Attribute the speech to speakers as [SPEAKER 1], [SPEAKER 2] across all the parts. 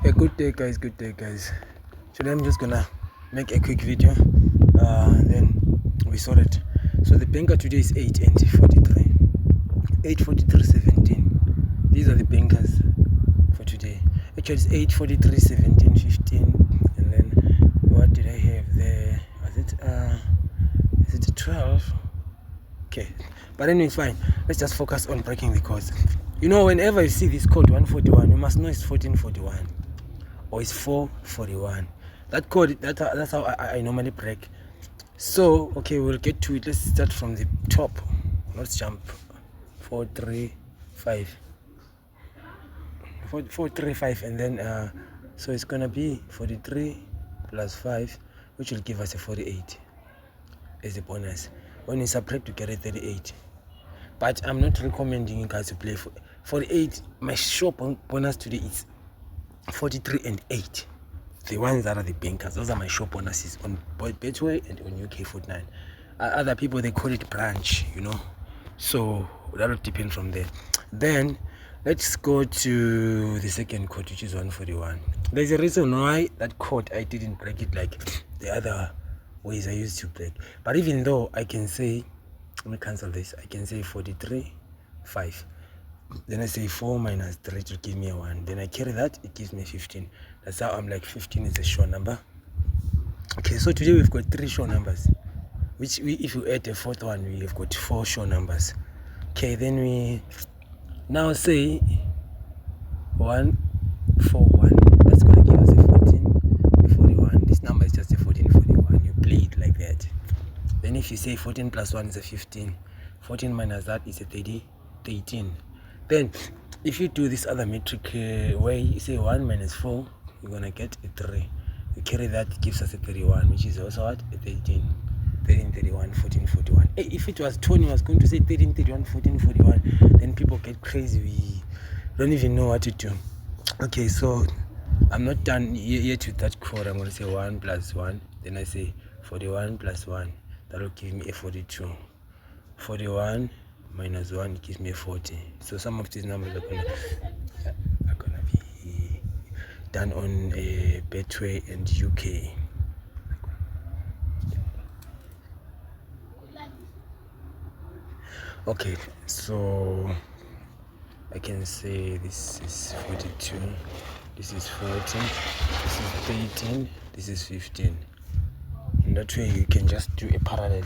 [SPEAKER 1] A good day guys, today I'm just gonna make a quick video, then we sort it. So the banker today is 8 and 43, 8:43:17. These are the bankers for today. Actually it's 8:43:17, 15, and then what did I have there? Was it is it 12? Okay, but anyway, it's fine. Let's just focus on breaking the codes. You know, whenever you see this code 141, you must know it's 1441 or it's 441. That code, that's how I normally break. So okay, we'll get to it. Let's start from the top. Let's jump 435 435, and then so it's gonna be 43 plus 5, which will give us a 48 as a bonus. When you subtract, you get a 38. But I'm not recommending you guys to play for 48. My short bonus today is 43 and 8. The ones that are the bankers, those are my short bonuses on Betway and on UK Foot9. Other people, they call it branch, you know, so that will depend from there. Then let's go to the second code, which is 141. There's a reason why that code I didn't break it like the other ways I used to break. But even though I can say, let me cancel this, I can say 43 5, then I say 4 minus 3 to give me a 1, then I carry that, it gives me 15. That's how I'm like 15 is a sure number. Okay, so today we've got 3 sure numbers, which if you add a fourth one, we have got 4 sure numbers. Okay, then we now say 141. That's gonna give us a 14, a 41. This number is just a 1441. You play it like that. Then if you say 14 plus 1 is a 15, 14 minus that is a 13. Then if you do this other metric way, you say 1 minus 4, you're gonna get a 3. You carry that, it gives us a 31, which is also what? A 13, 31, 14, 41. Hey, if it was Tony was going to say 13, 31, 14, 41, then people get crazy. We don't even know what to do. Okay, so I'm not done yet with that code. I'm gonna say 1 plus 1, then I say 41 plus 1. That will give me a 42. 41 minus 1 gives me a 40. So some of these numbers are gonna be done on Betway and UK. Okay, so I can say this is 42, this is 14, this is 13, this is 15. In that way you can just do a parallel.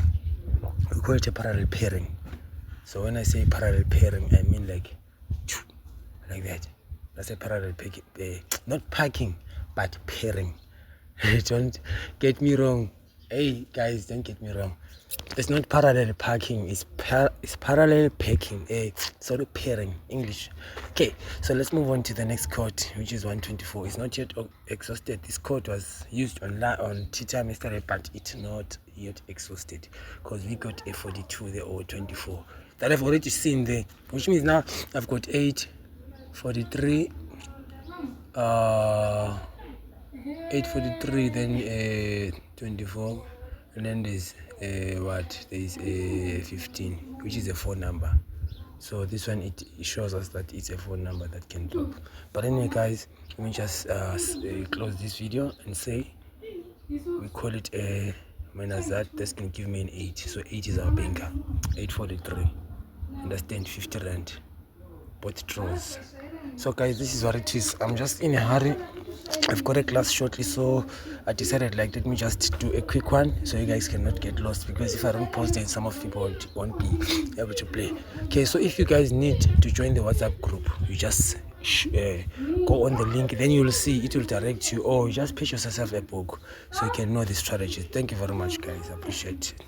[SPEAKER 1] We call it a parallel pairing. So when I say parallel pairing, I mean like that. That's a parallel pairing, not packing, but pairing. Don't get me wrong. Hey guys, don't get me wrong. It's not parallel packing, it's parallel packing. Sorry, pairing, English. Okay, so let's move on to the next code, which is 124. It's not yet exhausted. This code was used on tea time yesterday, but it's not yet exhausted because we got a 42 there or 24 that I've already seen there, which means now I've got 8, 43, 843, then 24, and then there's there's a 15, which is a 4 number. So this one, it shows us that it's a 4 number that can drop. But anyway guys, let me just close this video and say we call it a minus that. That's gonna give me an 8. So 8 is our banker. 843. Understand? 50 rand. Both draws. So guys, this is what it is. I'm just in a hurry. I've got a class shortly, so I decided like let me just do a quick one so you guys cannot get lost, because if I don't post then some of people won't be able to play. Okay, so if you guys need to join the WhatsApp group, you just go on the link, then you'll see it will direct you, or you just purchase yourself a book so you can know the strategies. Thank you very much guys, I appreciate it.